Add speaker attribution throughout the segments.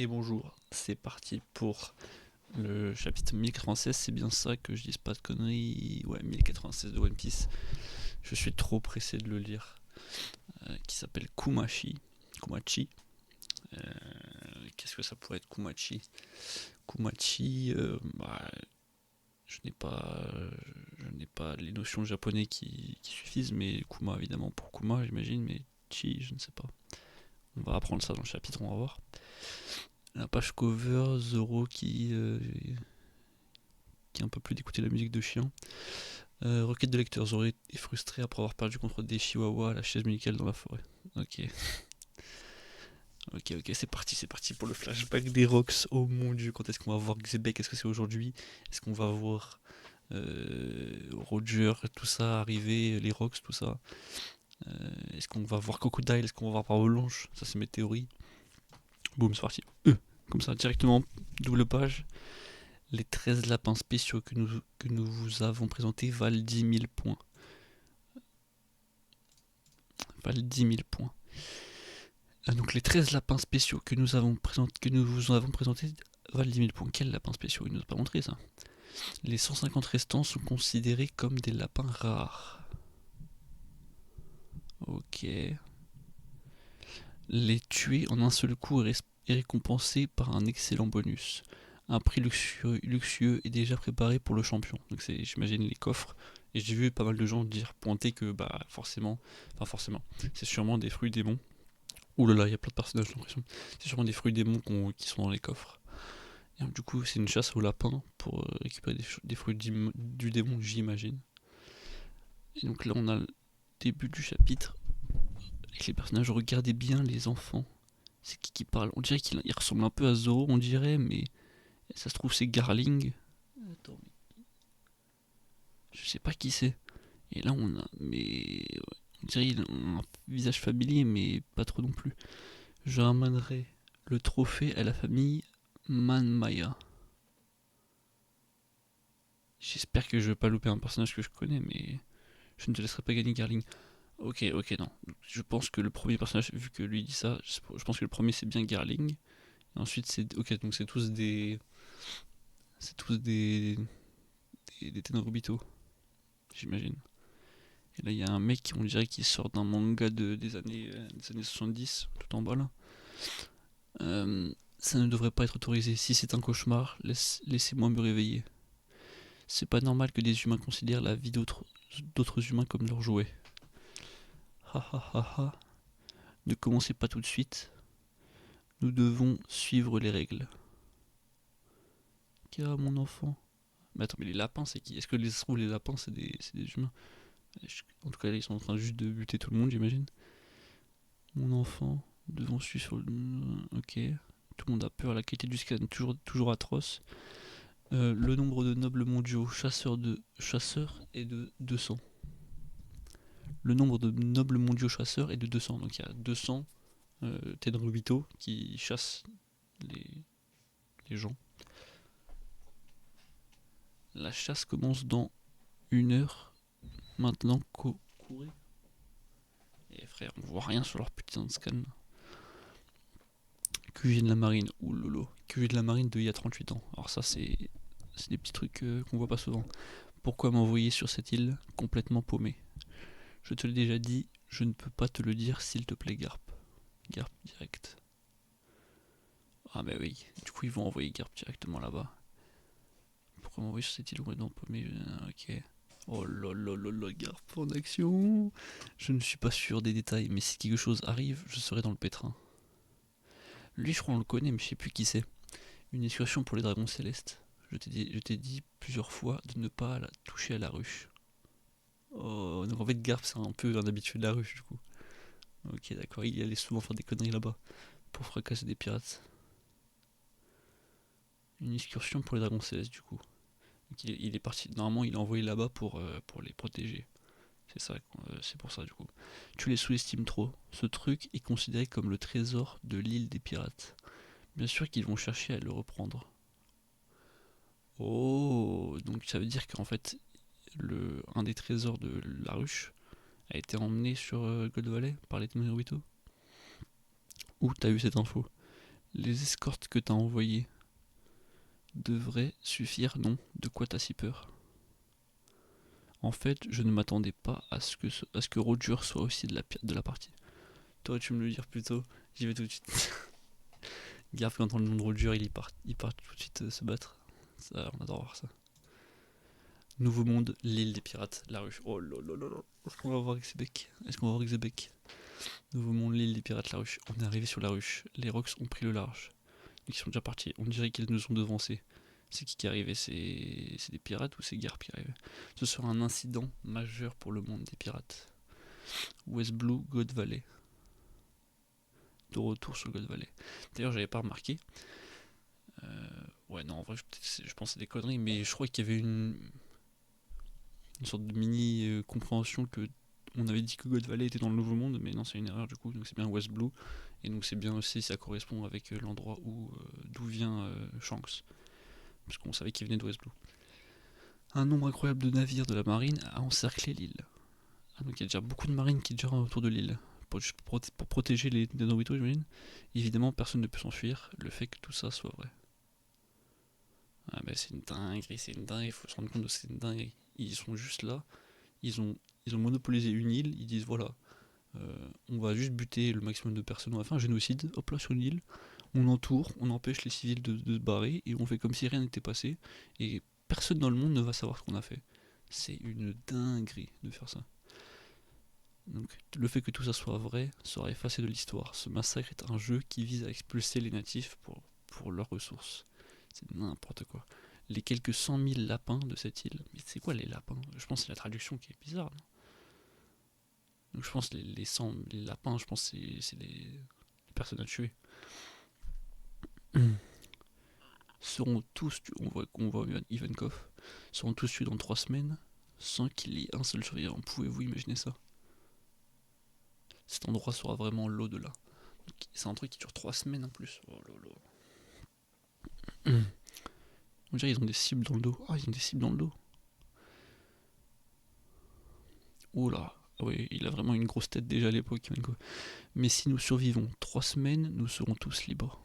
Speaker 1: Et bonjour, c'est parti pour le chapitre 1096, c'est bien ça que je dise pas de conneries. Ouais, 1096 de One Piece. Je suis trop pressé de le lire. Qui s'appelle Kumachi. Euh, Qu'est-ce que ça pourrait être Kumachi? Kumachi, je n'ai pas les notions japonais qui suffisent, mais Kuma évidemment pour Kuma j'imagine, mais Chi je ne sais pas. On va apprendre ça dans le chapitre, on va voir. La page cover, Zoro qui est un peu plus d'écouter la musique de chien. Requête de lecteur, Zoro est frustré après avoir perdu contre des chihuahuas à la chaise musicale dans la forêt. Ok. Ok, c'est parti pour le flashback des Rocks. Oh mon dieu, quand est-ce qu'on va voir Xebec? Est-ce que c'est aujourd'hui? Est-ce qu'on va voir Roger, tout ça arriver, les Rocks, tout ça? Est-ce qu'on va voir Crocodile? Est-ce qu'on va voir Barbe Blanche? Ça, c'est mes théories. Boum, c'est parti. Comme ça, directement, double page. Les 13 lapins spéciaux que nous vous avons présentés valent 10 000 points. Valent 10 000 points. Donc les 13 lapins spéciaux que nous vous avons présentés valent 10 000 points. Quels lapins spéciaux? Il nous a pas montré ça. Les 150 restants sont considérés comme des lapins rares. Ok. Les tuer en un seul coup est récompensé par un excellent bonus. Un prix luxueux est déjà préparé pour le champion. Donc c'est, j'imagine, les coffres. Et j'ai vu pas mal de gens dire, pointer que forcément, c'est sûrement des fruits démons. Ouh là là, il y a plein de personnages, j'ai l'impression. C'est sûrement des fruits démons qui sont dans les coffres. Et donc, du coup, c'est une chasse au lapin pour récupérer des fruits du démon, j'imagine. Et donc là, on a le début du chapitre avec les personnages. Regardez bien les enfants. C'est qui parle? On dirait qu'il ressemble un peu à Zoro, on dirait, mais ça se trouve, c'est Garling. Attends, je sais pas qui c'est. Et là, on dirait qu'il a un visage familier, mais pas trop non plus. Je ramènerai le trophée à la famille Manmaya. J'espère que je vais pas louper un personnage que je connais, mais je ne te laisserai pas gagner Garling. Ok, non. Je pense que le premier personnage, vu que lui dit ça, je pense que le premier c'est bien Garling. Et ensuite c'est. Ok, donc c'est tous des. C'est tous des Tenryubito, j'imagine. Et là il y a un mec, on dirait qu'il sort d'un manga des années 70, tout en bas là. Ça ne devrait pas être autorisé. Si c'est un cauchemar, laissez-moi me réveiller. C'est pas normal que des humains considèrent la vie d'autres humains comme leur jouet. Ha ha ha ha. Ne commencez pas tout de suite. Nous devons suivre les règles. Car mon enfant. Mais attends, mais les lapins, c'est qui? Est-ce que les lapins, c'est des humains? En tout cas, là, ils sont en train juste de buter tout le monde, j'imagine. Mon enfant, nous devons suivre. Ok. Tout le monde a peur. La qualité du scan, toujours atroce. Le nombre de nobles mondiaux chasseurs est de 200. Le nombre de nobles mondiaux chasseurs est de 200. Donc il y a 200 Tenryubito qui chassent les, les gens. La chasse commence dans 1 heure. Maintenant, courez. Et frère, on voit rien sur leur putain de scan. QG de la marine, oulolo. QG de la marine de il y a 38 ans. Alors ça, c'est des petits trucs qu'on voit pas souvent. Pourquoi m'envoyer sur cette île complètement paumée? Je te l'ai déjà dit, je ne peux pas te le dire, s'il te plaît, Garp. Garp direct. Ah bah oui, du coup ils vont envoyer Garp directement là-bas. Pourquoi m'envoyer sur cette île complètement paumée? Ok. Oh là là là là, Garp en action. Je ne suis pas sûr des détails, mais si quelque chose arrive, je serai dans le pétrin. Lui, je crois qu'on le connaît, mais je sais plus qui c'est. Une excursion pour les dragons célestes. Je t'ai dit plusieurs fois de ne pas toucher à la ruche. Oh, donc en fait, Garp, c'est un peu un habitué de la ruche, du coup. Ok, d'accord, il allait souvent faire des conneries là-bas pour fracasser des pirates. Une excursion pour les dragons célestes, du coup. Donc il est parti. Normalement, il est envoyé là-bas pour les protéger. C'est ça, c'est pour ça, du coup. Tu les sous-estimes trop. Ce truc est considéré comme le trésor de l'île des pirates. Bien sûr qu'ils vont chercher à le reprendre. Oh, donc ça veut dire qu'en fait, un des trésors de la ruche a été emmené sur Gold Valley par les Tenryubito. Où t'as eu cette info? Les escortes que t'as envoyées devraient suffire, non? De quoi t'as si peur? En fait, je ne m'attendais pas à ce que Roger soit aussi de la partie. T'aurais dû me le dire plus tôt, j'y vais tout de suite. Garde quand on entend le nom de Roger, il part tout de suite se battre. Ça, on adore voir ça. Nouveau monde, l'île des pirates, la ruche. Oh là là là là. Est-ce qu'on va voir Xebec? Est-ce qu'on va voir Xebec? Nouveau monde, l'île des pirates, la ruche. On est arrivé sur la ruche. Les Rocks ont pris le large. Ils sont déjà partis. On dirait qu'ils nous ont devancés. C'est qui est arrivé? C'est des pirates ou c'est Garp qui est arrivé? Ce sera un incident majeur pour le monde des pirates. West Blue, God Valley. De retour sur God Valley. D'ailleurs, j'avais pas remarqué. Ouais, non, en vrai, je pense que c'est des conneries, mais je crois qu'il y avait une sorte de mini compréhension que on avait dit que God Valley était dans le Nouveau Monde, mais non, c'est une erreur du coup, donc c'est bien West Blue, et donc c'est bien aussi, ça correspond avec l'endroit d'où vient Shanks, parce qu'on savait qu'il venait de West Blue. Un nombre incroyable de navires de la marine a encerclé l'île. Ah, donc il y a déjà beaucoup de marines qui déjà autour de l'île, pour protéger les Norito, j'imagine. Évidemment, personne ne peut s'enfuir, le fait que tout ça soit vrai. Ah bah c'est une dinguerie, il faut se rendre compte de c'est une dinguerie. Ils sont juste là, ils ont, ils ont monopolisé une île, ils disent voilà, on va juste buter le maximum de personnes, on va faire un génocide, hop là sur une île, on entoure, on empêche les civils de se barrer, et on fait comme si rien n'était passé, et personne dans le monde ne va savoir ce qu'on a fait. C'est une dinguerie de faire ça. Donc le fait que tout ça soit vrai sera effacé de l'histoire. Ce massacre est un jeu qui vise à expulser les natifs pour leurs ressources. C'est n'importe quoi. Les quelques 100 000 lapins de cette île. Mais c'est quoi les lapins? Je pense que c'est la traduction qui est bizarre. Non. Donc je pense que les lapins, je pense que c'est les personnes à tuer. Seront tous tués, on voit Ivankov, seront tous tués dans 3 semaines sans qu'il y ait un seul survivant. Pouvez-vous imaginer ça? Cet endroit sera vraiment l'au-delà. C'est un truc qui dure 3 semaines en plus. Oh là là. On dirait qu'ils ont des cibles dans le dos. Ah, ils ont des cibles dans le dos. Oh là. Ah oui, il a vraiment une grosse tête déjà à l'époque. Mais si nous survivons 3 semaines, nous serons tous libres.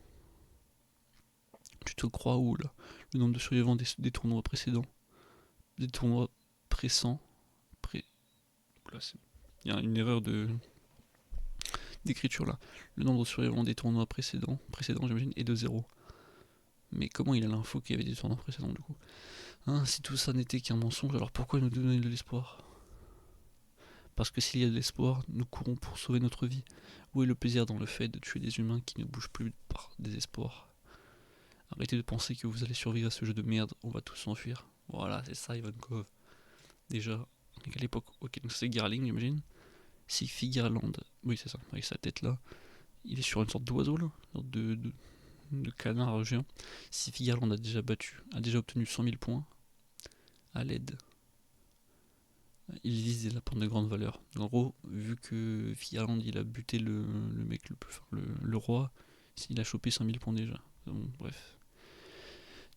Speaker 1: Tu te crois où là? Le nombre de survivants des tournois précédents. Des tournois pressants. Pré... Là, il y a une erreur d'écriture là. Le nombre de survivants des tournois précédents j'imagine, est de 0. Mais comment il a l'info qu'il y avait des tournois précédents du coup? Hein, si tout ça n'était qu'un mensonge, alors pourquoi nous donner de l'espoir? Parce que s'il y a de l'espoir, nous courons pour sauver notre vie. Où est le plaisir dans le fait de tuer des humains qui ne bougent plus par désespoir? Arrêtez de penser que vous allez survivre à ce jeu de merde, on va tous s'enfuir. Voilà, c'est ça Ivankov. Déjà, à l'époque, ok, donc c'est Garling, j'imagine. Si Figarland, oui c'est ça, avec sa tête là, il est sur une sorte d'oiseau là, une sorte de canard géant. Si Figarland a déjà obtenu 100 000 points à l'aide, il vise des lapins de grande valeur. En gros, vu que Figarland il a buté le mec le plus fort, le roi, il a chopé 100 000 points déjà. Bon, bref.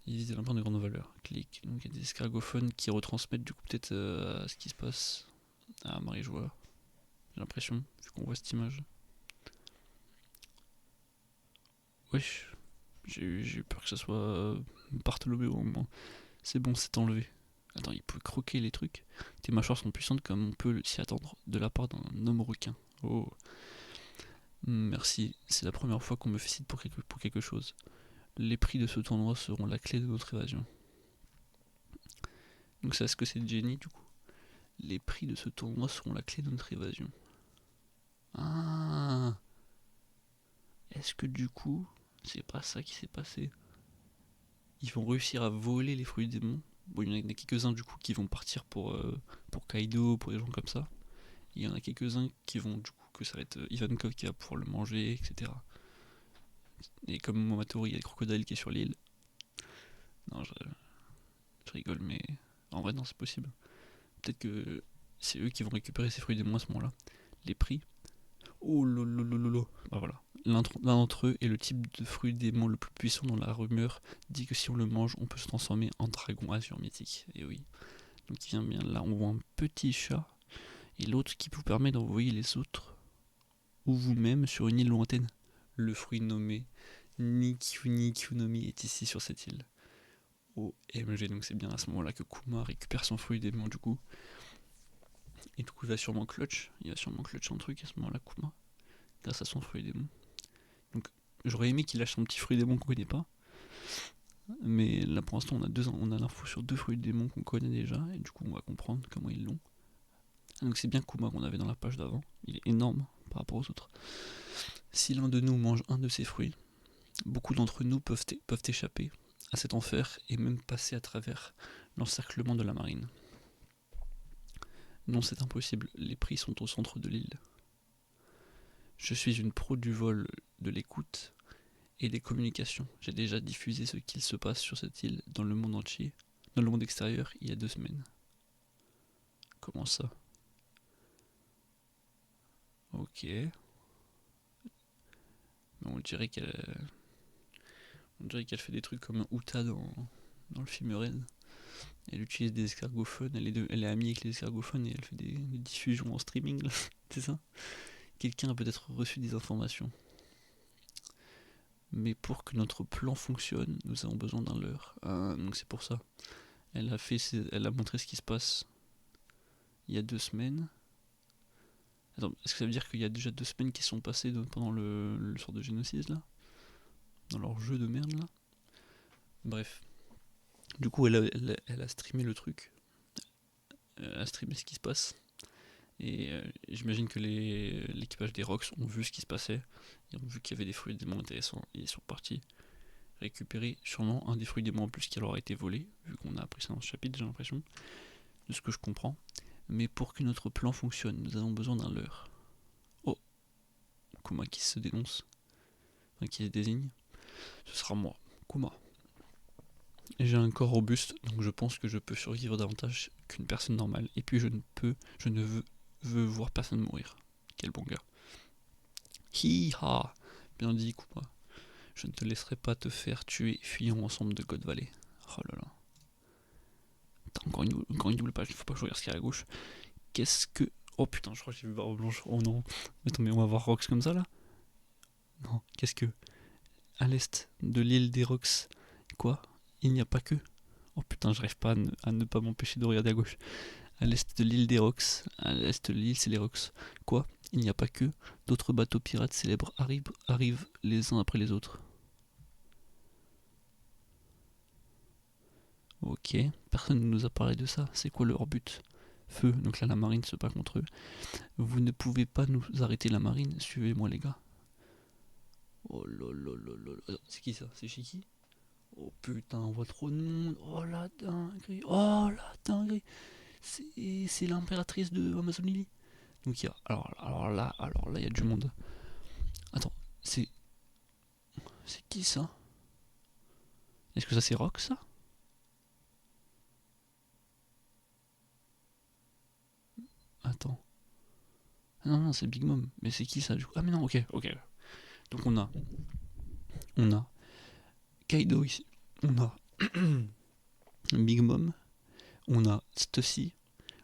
Speaker 1: Il vise des lapins de grande valeur. Clic. Donc il y a des escargophones qui retransmettent du coup peut-être ce qui se passe à Marie-Joie. J'ai l'impression, vu qu'on voit cette image. Wesh, j'ai eu peur que ça soit Bartholoméo au moment. C'est bon, c'est enlevé. Attends, il peut croquer les trucs. Tes mâchoires sont puissantes comme on peut s'y attendre de la part d'un homme requin. Oh, merci, c'est la première fois qu'on me félicite pour quelque chose. Les prix de ce tournoi seront la clé de notre évasion. Donc c'est ce que c'est Jenny du coup. Les prix de ce tournoi seront la clé de notre évasion. Ah, est-ce que du coup, c'est pas ça qui s'est passé? Ils vont réussir à voler les fruits des démons. Bon, il y en a quelques-uns du coup qui vont partir pour Kaido, pour des gens comme ça. Il y en a quelques-uns qui vont du coup que ça va être Ivankov qui va pouvoir le manger, etc. Et comme Momotori, il y a le crocodile qui est sur l'île. Non, je rigole, mais en vrai, non, c'est possible. Peut-être que c'est eux qui vont récupérer ces fruits des démons à ce moment-là. Les prix. Oh lolo. Bah voilà. L'un d'entre eux est le type de fruit démon le plus puissant dans la rumeur. Dit que si on le mange, on peut se transformer en dragon azur mythique. Et oui. Donc il vient bien là. On voit un petit chat. Et l'autre qui vous permet d'envoyer les autres ou vous-même sur une île lointaine. Le fruit nommé Nikyu Nikunomi est ici sur cette île. OMG, donc c'est bien à ce moment-là que Kuma récupère son fruit démon du coup. Et du coup il va sûrement clutch un truc à ce moment-là Kuma, grâce à son fruit démon. Donc j'aurais aimé qu'il lâche son petit fruit démon qu'on connaît pas. Mais là pour l'instant on a l'info sur 2 fruits démons qu'on connaît déjà, et du coup on va comprendre comment ils l'ont. Donc c'est bien Kuma qu'on avait dans la page d'avant, il est énorme par rapport aux autres. Si l'un de nous mange un de ces fruits, beaucoup d'entre nous peuvent échapper à cet enfer et même passer à travers l'encerclement de la marine. Non, c'est impossible, les prix sont au centre de l'île. Je suis une pro du vol, de l'écoute et des communications. J'ai déjà diffusé ce qu'il se passe sur cette île dans le monde entier, dans le monde extérieur, il y a 2 semaines. Comment ça? Ok. Mais on dirait qu'elle fait des trucs comme Uta dans le film Red. Elle utilise des escargophones, elle est amie avec les escargophones et elle fait des diffusions en streaming, là. C'est ça? Quelqu'un a peut-être reçu des informations. Mais pour que notre plan fonctionne, nous avons besoin d'un leurre. Donc c'est pour ça. Elle a montré ce qui se passe il y a 2 semaines. Attends, est-ce que ça veut dire qu'il y a déjà 2 semaines qui sont passées pendant le sort de génocide là? Dans leur jeu de merde là? Bref. Du coup, elle a streamé le truc. Elle a streamé ce qui se passe. Et j'imagine que l'équipage des Rocks ont vu ce qui se passait. Ils ont vu qu'il y avait des fruits démons intéressants. Et ils sont partis récupérer sûrement un des fruits démons en plus qui leur a été volé. Vu qu'on a appris ça dans ce chapitre, j'ai l'impression. De ce que je comprends. Mais pour que notre plan fonctionne, nous avons besoin d'un leurre. Oh, Kuma qui se dénonce. Enfin, qui se désigne. Ce sera moi, Kuma. J'ai un corps robuste, donc je pense que je peux survivre davantage qu'une personne normale. Et puis je ne veux voir personne mourir. Quel bon gars. Hi-ha. Bien dit, Kuma. Je ne te laisserai pas te faire tuer, fuyons ensemble de God Valley. Oh là là. Attends, encore une double page, faut pas que je regarde ce qu'il y a à gauche. Qu'est-ce que... Oh putain, je crois que j'ai vu Barbe Blanche. Oh non. Attends, mais on va voir Rox comme ça là? Non, qu'est-ce que... À l'est de l'île des Rox. Quoi? Il n'y a pas que... Oh putain, j'arrive pas à ne pas m'empêcher de regarder à gauche. À l'est de l'île des Rox. À l'est de l'île, c'est les Rox. Quoi? Il n'y a pas que... D'autres bateaux pirates célèbres arrivent les uns après les autres. Ok, personne ne nous a parlé de ça. C'est quoi leur but? Feu, donc là la marine se bat contre eux. Vous ne pouvez pas nous arrêter la marine, suivez-moi les gars. Oh lolololol. C'est qui ça? C'est Shiki? Oh putain, on voit trop de monde. Oh la dinguerie. Oh la dinguerie. C'est l'impératrice de Amazon Lily. Donc il y a. Alors là, il y a du monde. Attends, c'est. C'est qui ça? Est-ce que ça c'est Rock ça? Attends. Ah non, non, c'est Big Mom. Mais c'est qui ça du coup? Ah mais non, ok, ok. Donc on a Kaido ici. On a Big Mom. On a Stussy.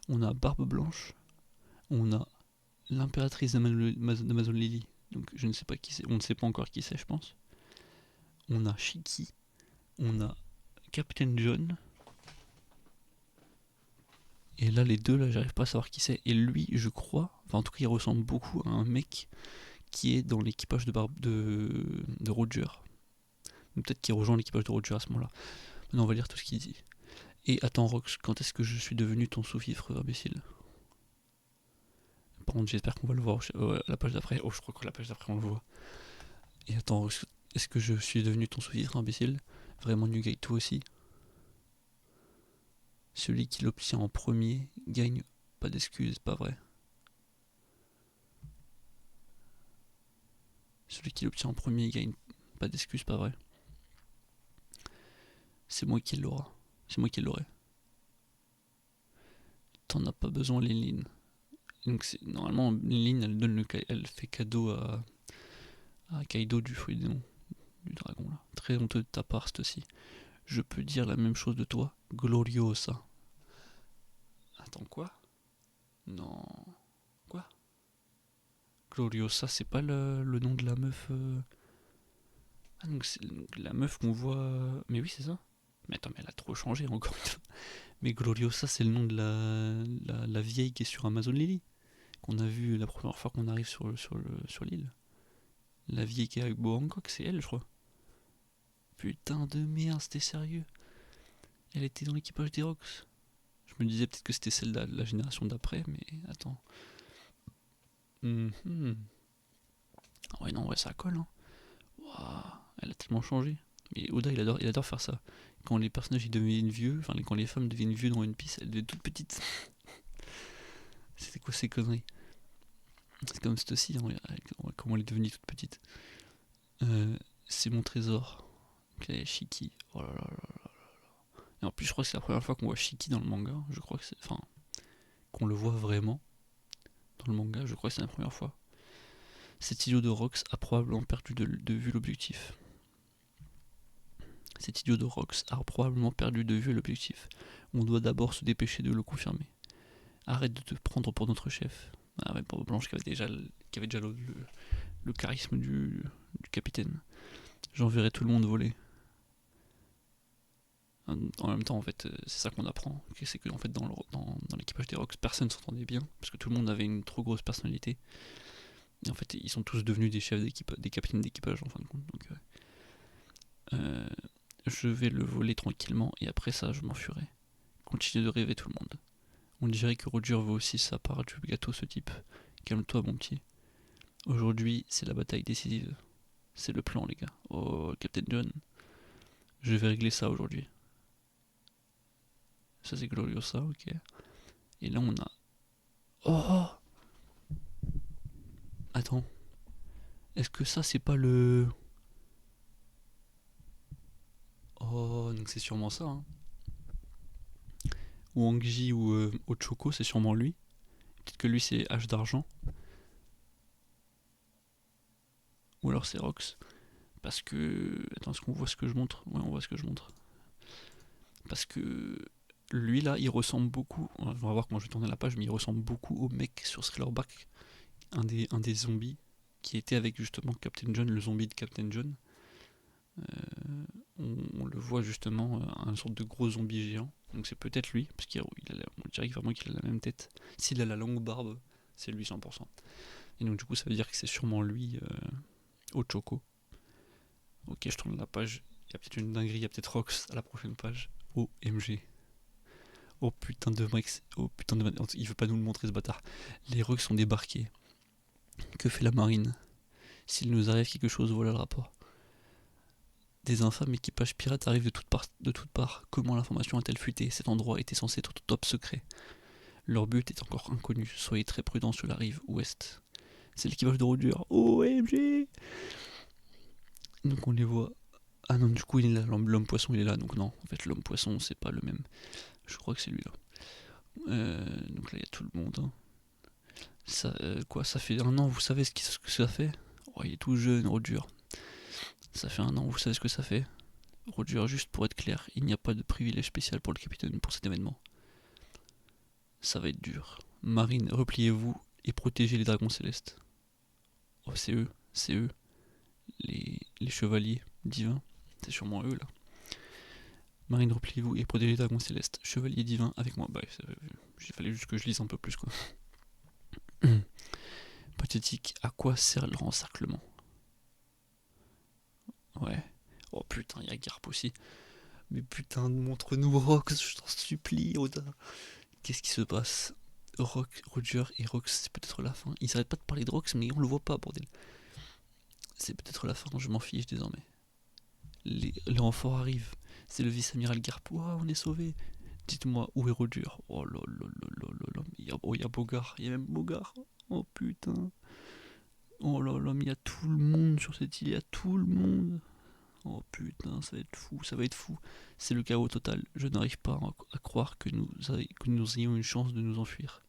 Speaker 1: On a Barbe Blanche. On a l'impératrice d'Amazon Lily. Donc je ne sais pas qui c'est. On ne sait pas encore qui c'est, je pense. On a Shiki. On a Captain John. Et là, les deux, là, j'arrive pas à savoir qui c'est. Et lui, je crois, enfin en tout cas, il ressemble beaucoup à un mec qui est dans l'équipage de Roger. Peut-être qu'il rejoint l'équipage de Roger à ce moment-là. Maintenant, on va lire tout ce qu'il dit. Et attends, Rox, quand est-ce que je suis devenu ton sous-fifre, imbécile? Par contre, j'espère qu'on va le voir la page d'après. Oh, je crois que la page d'après, on le voit. Et attends, est-ce que je suis devenu ton sous-fifre, imbécile? Vraiment Nugaitu aussi? Celui qui l'obtient en premier gagne. Pas d'excuses, pas vrai. Celui qui l'obtient en premier gagne. Pas d'excuses, pas vrai. C'est moi qui l'aura. C'est moi qui l'aurai. T'en as pas besoin, Léline. Donc normalement, Léline, elle fait cadeau à Kaido du fruit du dragon là. Très honteux de ta part, c'est aussi. Je peux dire la même chose de toi, Gloriosa. Attends, quoi? Non. Quoi? Gloriosa, c'est pas le nom de la meuf Ah, donc c'est donc la meuf qu'on voit. Mais oui, c'est ça. Mais attends, mais elle a trop changé encore une fois. Mais Gloriosa, c'est le nom de la vieille qui est sur Amazon Lily. Qu'on a vu la première fois qu'on arrive sur l'île. La vieille qui est avec Bo Hancock, c'est elle, je crois. Putain de merde, c'était sérieux. Elle était dans l'équipage des Rocks. Je me disais peut-être que c'était celle de la génération d'après, mais attends. Mhm. Ah ouais, non, ouais, ça colle, hein. Waouh, elle a tellement changé. Mais Oda, il adore faire ça. Quand les personnages ils deviennent vieux, enfin quand les femmes deviennent vieux dans One Piece, elles deviennent toutes petites. C'était quoi ces conneries? C'est comme cette aussi, hein, comment elle est devenue toute petite. C'est mon trésor. Ok, Shiki. Oh là là là. Et en plus, je crois que c'est la première fois qu'on voit Shiki dans le manga. Je crois que c'est. Enfin, qu'on le voit vraiment dans le manga, je crois que c'est la première fois. Cet idiot de Rox a probablement perdu de vue l'objectif. Cet idiot de Rox a probablement perdu de vue l'objectif. On doit d'abord se dépêcher de le confirmer. Arrête de te prendre pour notre chef. Ah ouais, pour Blanche qui avait déjà le charisme du capitaine. J'enverrai tout le monde voler. En même temps, en fait, c'est ça qu'on apprend. C'est que en fait, dans l'équipage des Rocks, personne s'entendait bien, parce que tout le monde avait une trop grosse personnalité. Et en fait, ils sont tous devenus des chefs d'équipe, des capitaines d'équipage en fin de compte. Donc, euh, je vais le voler tranquillement, et après ça, je m'enfuirai. Continue de rêver tout le monde. On dirait que Roger veut aussi sa part du gâteau, ce type. Calme-toi, mon petit. Aujourd'hui, c'est la bataille décisive. C'est le plan, les gars. Oh, Captain John. Je vais régler ça aujourd'hui. Ça, c'est Gloriosa, ok. Et là, on a. Oh! Attends. Est-ce que ça, c'est pas le. Oh, donc c'est sûrement ça, hein. Ou Angji ou Ochoko, c'est sûrement lui. Peut-être que lui, c'est H d'argent. Ou alors c'est Rox. Parce que. Attends, est-ce qu'on voit ce que je montre? Ouais, on voit ce que je montre. Parce que. Lui, là, il ressemble beaucoup. On va voir comment je vais tourner la page, mais il ressemble beaucoup au mec sur Thriller-Back. Un des zombies qui était avec justement Captain John, le zombie de Captain John. On le voit justement, un sorte de gros zombie géant. Donc c'est peut-être lui, parce on dirait vraiment qu'il a la même tête. S'il a la longue barbe, c'est lui 100%. Et donc du coup ça veut dire que c'est sûrement lui, Ochoko. Ok, je tourne la page. Il y a peut-être une dinguerie, il y a peut-être Rox à la prochaine page. OMG. Oh putain de Max. Oh putain de. Il veut pas nous le montrer ce bâtard. Les Rox sont débarqués. Que fait la marine? S'il nous arrive quelque chose, voilà le rapport. Des infâmes équipages pirates arrivent de toutes parts. Comment l'information a-t-elle fuité? Cet endroit était censé être top secret. Leur but est encore inconnu. Soyez très prudents sur la rive ouest. C'est l'équipage de Roger. OMG! Donc on les voit. Ah non, du coup, il est là. L'homme poisson, il est là. Donc non, en fait, l'homme poisson, c'est pas le même. Je crois que c'est lui là. Donc là, il y a tout le monde, hein. Ça, quoi, ça fait un an, vous savez ce que ça fait? Oh, il est tout jeune, Roger. Ça fait un an, vous savez ce que ça fait? Roger, juste pour être clair, il n'y a pas de privilège spécial pour le capitaine pour cet événement. Ça va être dur. Marine, repliez-vous et protégez les dragons célestes. Oh, c'est eux, les chevaliers divins. C'est sûrement eux là. Marine, repliez-vous et protégez les dragons célestes. Chevalier divin avec moi. Bah, il fallait juste que je lise un peu plus quoi. Pathétique, à quoi sert leur encerclement? Ouais. Oh putain, il y a Garp aussi. Mais putain, montre-nous Rox, je t'en supplie, Oda. Qu'est-ce qui se passe? Roger et Rox, c'est peut-être la fin. Ils s'arrêtent pas de parler de Rox, mais on le voit pas, bordel. C'est peut-être la fin, je m'en fiche désormais. Les renforts arrivent. C'est le vice-amiral Garp. Ouah, on est sauvé. Dites-moi, où est Roger? Oh là là là là là là. Il y a Bogart. Il y a même Bogart. Oh putain. Oh là là, mais il y a tout le monde sur cette île. Il y a tout le monde. Oh putain, ça va être fou, ça va être fou. C'est le chaos total. Je n'arrive pas à croire que nous ayons une chance de nous enfuir.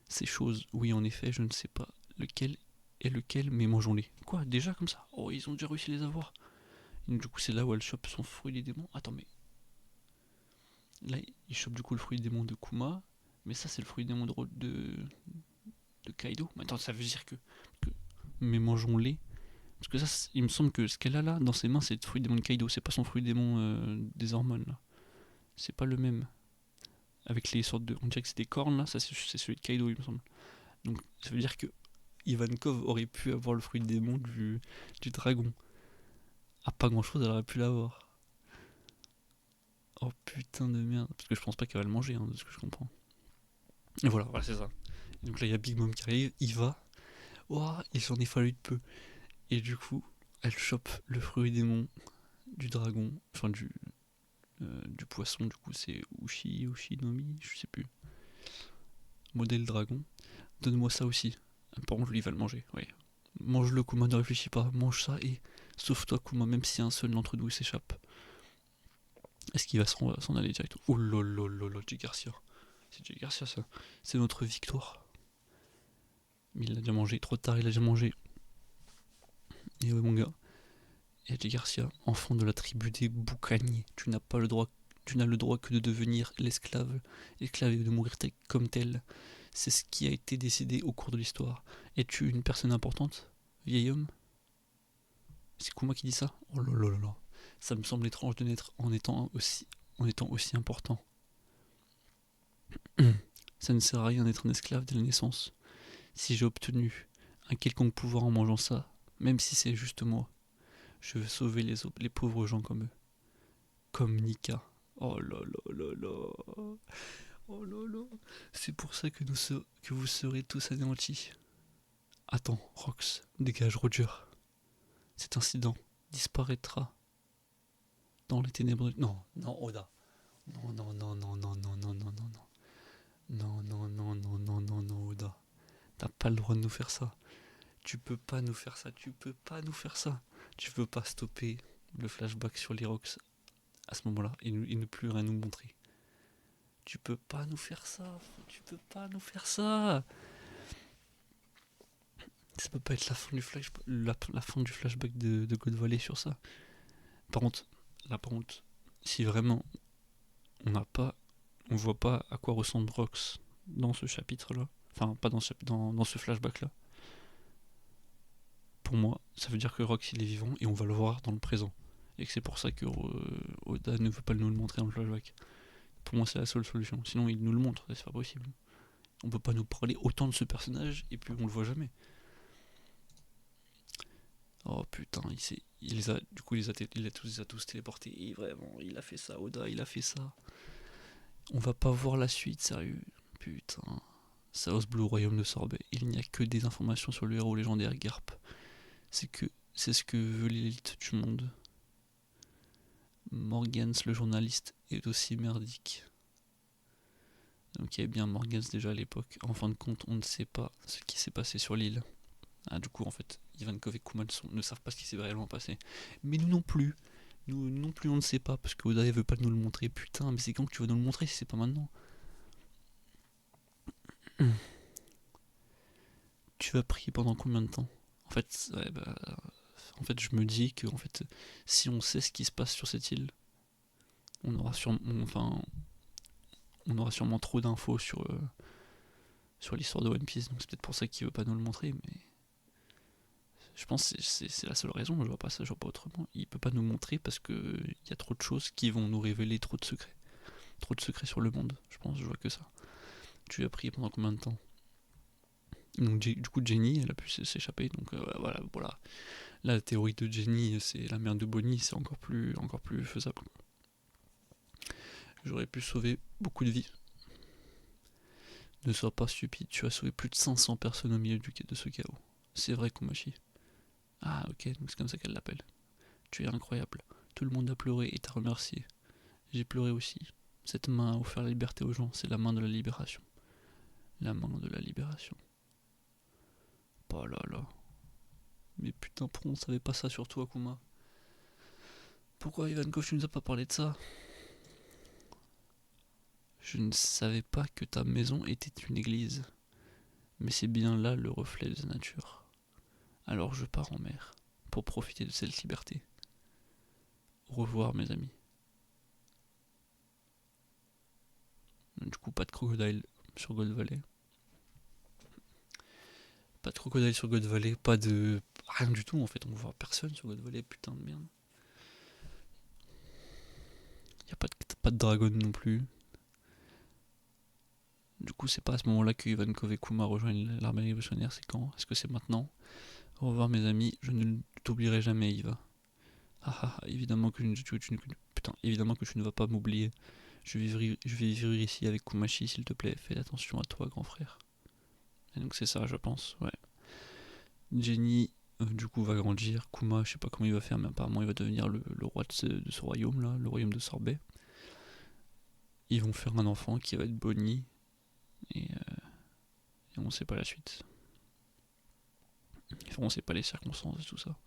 Speaker 1: Ces choses, oui en effet, je ne sais pas lequel est lequel, mais mangeons-les. Quoi, déjà comme ça? Oh, ils ont déjà réussi à les avoir. Et du coup, c'est là où elle chope son fruit des démons. Attends, mais. Là, il chope du coup le fruit des démons de Kuma. Mais ça, c'est le fruit des démons de Kaido. Mais attends, ça veut dire que. Mais mangeons-les. Parce que ça, il me semble que ce qu'elle a là, dans ses mains, c'est le fruit démon de Kaido. C'est pas son fruit démon des hormones, là. C'est pas le même. Avec les sortes de... On dirait que c'est des cornes, là. Ça, c'est celui de Kaido, il me semble. Donc, ça veut dire que Ivankov aurait pu avoir le fruit démon du dragon. Ah, pas grand chose, elle aurait pu l'avoir. Oh putain de merde. Parce que je pense pas qu'elle va le manger, hein, de ce que je comprends. Et voilà, c'est ça. Et donc là, il y a Big Mom qui arrive, il va. Ouah, il s'en est fallu de peu. Et du coup, elle chope le fruit démon du dragon, enfin du poisson, du coup c'est Ushinomi, je sais plus. Modèle dragon. Donne-moi ça aussi. Par contre, lui, il va le manger, oui. Mange-le, Kuma, ne réfléchis pas. Mange ça et sauve-toi, Kuma, même si un seul d'entre nous s'échappe. Est-ce qu'il va s'en aller direct? Oh lolololol, Jay Garcia. C'est Jay Garcia, ça. C'est notre victoire. Mais il a déjà mangé, trop tard, il a déjà mangé. Et ouais, mon gars. Et Jay Garcia, enfant de la tribu des boucaniers, tu n'as le droit que de devenir l'esclave et de mourir comme tel. C'est ce qui a été décidé au cours de l'histoire. Es-tu une personne importante, vieil homme? C'est Kuma qui dit ça? Oh là là là là. Ça me semble étrange de naître en étant aussi important. Ça ne sert à rien d'être un esclave dès la naissance. Si j'ai obtenu un quelconque pouvoir en mangeant ça, même si c'est juste moi, je veux sauver les pauvres gens comme eux. Comme Nika. Oh là là là là. Oh là là. C'est pour ça que vous serez tous anéantis. Attends, Rox, dégage Roger. Cet incident disparaîtra dans les ténèbres. Non, non, Oda. Non, non, non, non, non, non, non, non, non, non. Non, non, non, non, non, non, non, Oda. T'as pas le droit de nous faire ça. Tu peux pas nous faire ça. Tu peux pas nous faire ça. Tu peux pas stopper le flashback sur les Rox à ce moment-là et ne plus rien nous montrer. Tu peux pas nous faire ça. Tu peux pas nous faire ça. Ça peut pas être la fin du flashback de God Valley sur ça. Par contre, si vraiment on voit pas à quoi ressemble Rox dans ce chapitre-là, enfin pas dans dans ce flashback-là, pour moi, ça veut dire que Rox il est vivant et on va le voir dans le présent. Et que c'est pour ça que Oda ne veut pas nous le montrer dans le flashback. Pour moi, c'est la seule solution. Sinon, il nous le montre, c'est pas possible. On peut pas nous parler autant de ce personnage et puis on le voit jamais. Oh putain, il les a tous téléportés. Et vraiment, il a fait ça, Oda, il a fait ça. On va pas voir la suite, sérieux. Putain. South Blue, royaume de Sorbet. Il n'y a que des informations sur le héros légendaire Garp. C'est ce que veut l'élite du monde. Morgans, le journaliste, est aussi merdique. Donc il y avait bien Morgans déjà à l'époque. En fin de compte, on ne sait pas ce qui s'est passé sur l'île. Ah, du coup, en fait, Ivankov et Kuma ne savent pas ce qui s'est réellement passé. Mais nous non plus. Nous non plus, on ne sait pas, parce que Oda ne veut pas nous le montrer. Putain, mais c'est quand que tu vas nous le montrer si c'est pas maintenant? Tu vas prier pendant combien de temps? En fait, ouais, je me dis que si on sait ce qui se passe sur cette île, on aura sûrement, on aura sûrement trop d'infos sur l'histoire de One Piece. Donc c'est peut-être pour ça qu'il veut pas nous le montrer, mais je pense que c'est la seule raison. Je vois pas ça, je vois pas autrement. Il peut pas nous montrer parce que il y a trop de choses qui vont nous révéler trop de secrets sur le monde. Je pense, je vois que ça. Tu as prié pendant combien de temps? Donc du coup Jenny, elle a pu s'échapper. Donc voilà. La théorie de Jenny, c'est la mère de Bonnie, c'est encore plus faisable. J'aurais pu sauver beaucoup de vies. Ne sois pas stupide, tu as sauvé plus de 500 personnes au milieu de ce chaos. C'est vrai, Kumashi. Ah ok, donc c'est comme ça qu'elle l'appelle. Tu es incroyable. Tout le monde a pleuré et t'a remercié. J'ai pleuré aussi. Cette main a offert la liberté aux gens, c'est la main de la libération. La main de la libération. Oh là là. Mais putain, pourquoi on savait pas ça sur toi, Kuma? Pourquoi Ivankov, tu nous as pas parlé de ça? Je ne savais pas que ta maison était une église. Mais c'est bien là le reflet de la nature. Alors je pars en mer, pour profiter de cette liberté. Au revoir mes amis. Du coup, pas de crocodile sur God Valley. Pas de crocodile sur God Valley, pas de... Rien du tout en fait, on voit personne sur God Valley, putain de merde. Y a pas de dragon non plus. Du coup, c'est pas à ce moment-là que Ivankov et Kuma rejoignent l'armée révolutionnaire, c'est quand? Est-ce que c'est maintenant? Au revoir mes amis, je ne t'oublierai jamais, Iva. Ah ah, ah, évidemment que putain, évidemment que tu ne vas pas m'oublier. Je vais vivre ici avec Kumashi, s'il te plaît. Fais attention à toi, grand frère. Et donc c'est ça, je pense, ouais. Jenny, du coup, va grandir. Kuma, je sais pas comment il va faire, mais apparemment il va devenir le roi de ce royaume-là, le royaume de Sorbet. Ils vont faire un enfant qui va être Bonnie, et on sait pas la suite. Enfin, on sait pas les circonstances et tout ça.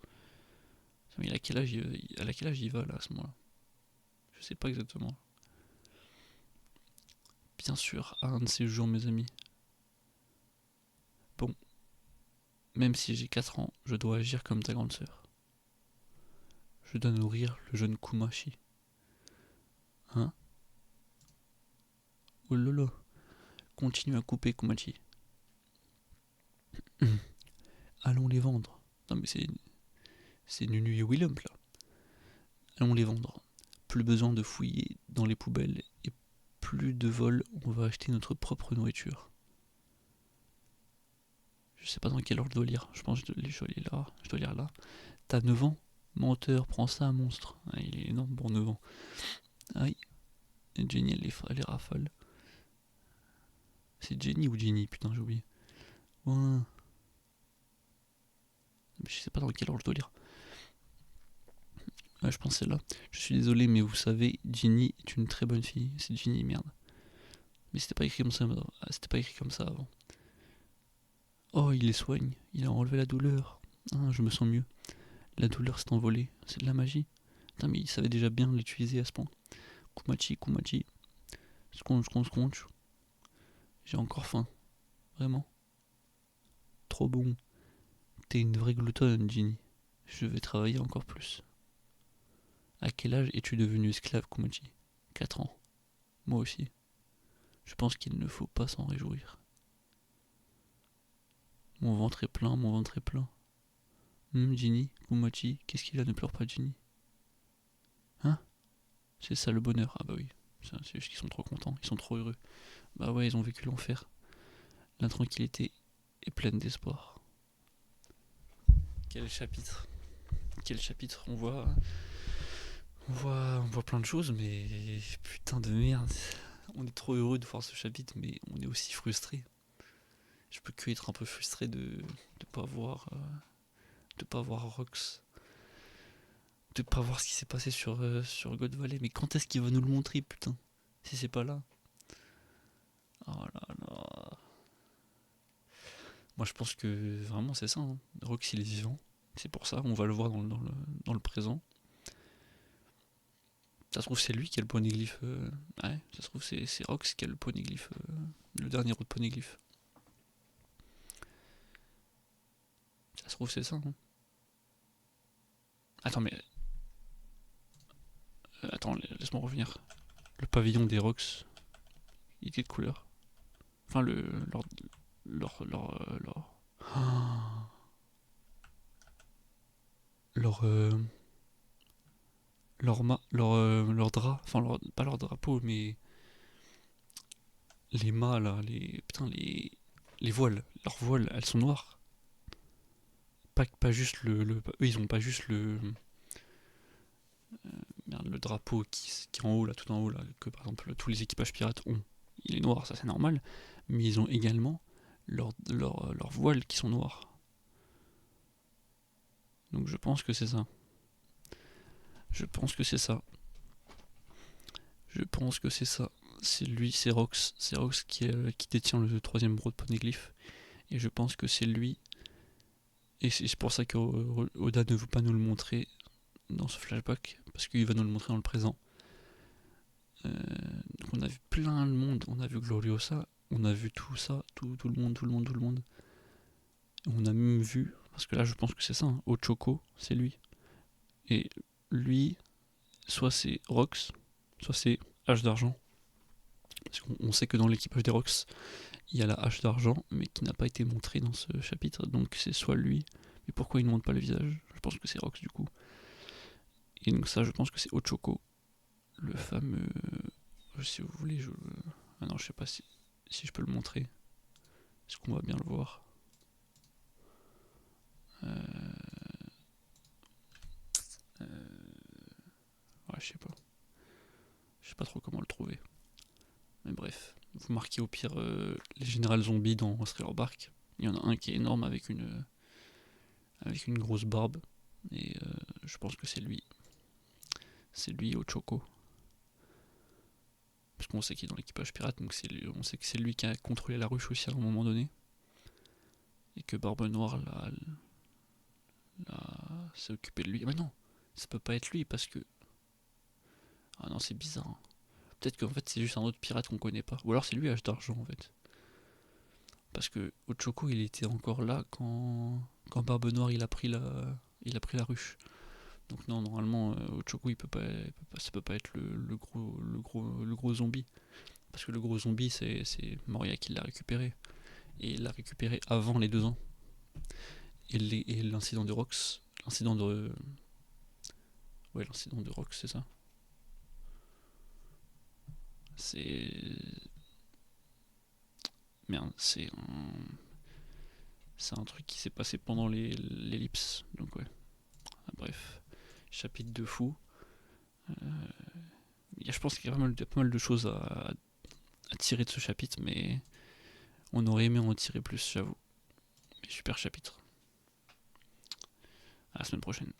Speaker 1: Mais à quel âge il va là à ce moment-là? Je sais pas exactement. Bien sûr, à un de ces jours, mes amis. Bon, même si j'ai 4 ans, je dois agir comme ta grande sœur. Je dois nourrir le jeune Kumashi. Hein? Oh lolo. Continue à couper, Kumachi. Allons les vendre. Non mais c'est Nunu et Willem là. Allons les vendre. Plus besoin de fouiller dans les poubelles et plus de vols, on va acheter notre propre nourriture. Je sais pas dans quel ordre je dois lire. Je pense que je dois lire là. T'as 9 ans? Menteur, prends ça, monstre. Ah, il est énorme pour 9 ans. Aïe. Et Jenny, elle les rafale. C'est Jenny ou Jenny? Putain, j'ai oublié. Ouais. Je sais pas dans quel ordre je dois lire. Ouais, je pense celle-là. Je suis désolé, mais vous savez, Ginny est une très bonne fille. C'est Ginny, merde. Mais c'était pas écrit comme ça. C'était pas écrit comme ça avant. Oh, il les soigne. Il a enlevé la douleur. Ah, je me sens mieux. La douleur s'est envolée. C'est de la magie. Putain, mais il savait déjà bien l'utiliser à ce point. Kumachi, Kumachi. Scrunch. J'ai encore faim. Vraiment. Trop bon. T'es une vraie gloutonne, Ginny. Je vais travailler encore plus. À quel âge es-tu devenu esclave, Kumachi? 4 ans. Moi aussi. Je pense qu'il ne faut pas s'en réjouir. Mon ventre est plein, mon ventre est plein. Ginny, Kumachi, qu'est-ce qu'il a? Ne pleure pas, Ginny. Hein? C'est ça le bonheur. Ah bah oui. C'est juste qu'ils sont trop contents, ils sont trop heureux. Bah ouais, ils ont vécu l'enfer. L'intranquillité est pleine d'espoir. Quel chapitre? Quel chapitre? On voit plein de choses, mais putain de merde. On est trop heureux de voir ce chapitre, mais on est aussi frustré. Je peux que être un peu frustré de pas voir Rox, de pas voir ce qui s'est passé sur God Valley. Mais quand est-ce qu'il va nous le montrer, putain? Si c'est pas là. Oh là là. Moi je pense que vraiment c'est ça. Hein. Rox il est vivant. C'est pour ça, on va le voir dans le présent. Ça se trouve c'est lui qui a le poneglyphe. Ouais, ça se trouve c'est Rox qui a le poneglyphe. Le dernier autre poneglyphe. Ça se trouve c'est ça. Hein. Attends mais... attends, laisse-moi revenir. Le pavillon des Rox, il était de couleur. Enfin leur leur leur drap, enfin pas leur drapeau, mais les mâts là, les voiles, leurs voiles, elles sont noires. Pas juste eux ils ont pas juste le drapeau qui est en haut là, tout en haut là, que par exemple tous les équipages pirates ont. Il est noir, ça c'est normal, mais ils ont également leurs voiles qui sont noirs. Donc je pense que c'est ça. Je pense que c'est ça. Je pense que c'est ça. C'est lui, c'est Rox. C'est Rox qui détient le troisième broc de poneglyph. Et je pense que c'est lui. Et c'est pour ça que Oda ne veut pas nous le montrer dans ce flashback. Parce qu'il va nous le montrer dans le présent. Donc on a vu plein de monde. On a vu Gloriosa. On a vu tout ça. Tout le monde. On a même vu. Parce que là je pense que c'est ça. Hein, Ochoko, c'est lui. Et lui, soit c'est Rox, soit c'est H d'argent. Parce qu'on sait que dans l'équipage des Rox, il y a la hache d'argent, mais qui n'a pas été montrée dans ce chapitre. Donc c'est soit lui, Mais pourquoi il ne montre pas le visage? Je pense que c'est Rox du coup. Et donc ça, je pense que c'est Ochoko, le fameux... Si vous voulez, je... Ah non, je sais pas si je peux le montrer. Est-ce qu'on va bien le voir? Ouais, je sais pas. Je sais pas trop comment le trouver. Mais bref, vous marquez au pire les générales zombies dans Thriller Bark. Il y en a un qui est énorme avec une grosse barbe. Et je pense que c'est lui. C'est lui Ochoko. Parce qu'on sait qu'il est dans l'équipage pirate, donc on sait que c'est lui qui a contrôlé la ruche aussi à un moment donné. Et que Barbe Noire s'est occupé de lui. Ah bah non, ça peut pas être lui parce que... Ah non, c'est bizarre. Hein. Peut-être qu'en fait c'est juste un autre pirate qu'on connaît pas. Ou alors c'est lui H d'argent en fait. Parce que Ochoko il était encore là quand Barbe Noire il a pris la ruche. Donc non, normalement Ochoko ça peut pas être le gros zombie. Parce que le gros zombie c'est Moria qui l'a récupéré. Et il l'a récupéré avant les 2 ans. Et l'incident de Rox. L'incident de. Ouais, l'incident de Rox, c'est ça. C'est. Merde, c'est un truc qui s'est passé pendant l'ellipse. Donc ouais. Ah, bref. Chapitre de fou. Je pense qu'il y a pas mal de choses à tirer de ce chapitre, mais on aurait aimé en tirer plus, j'avoue. Mais super chapitre. À la semaine prochaine.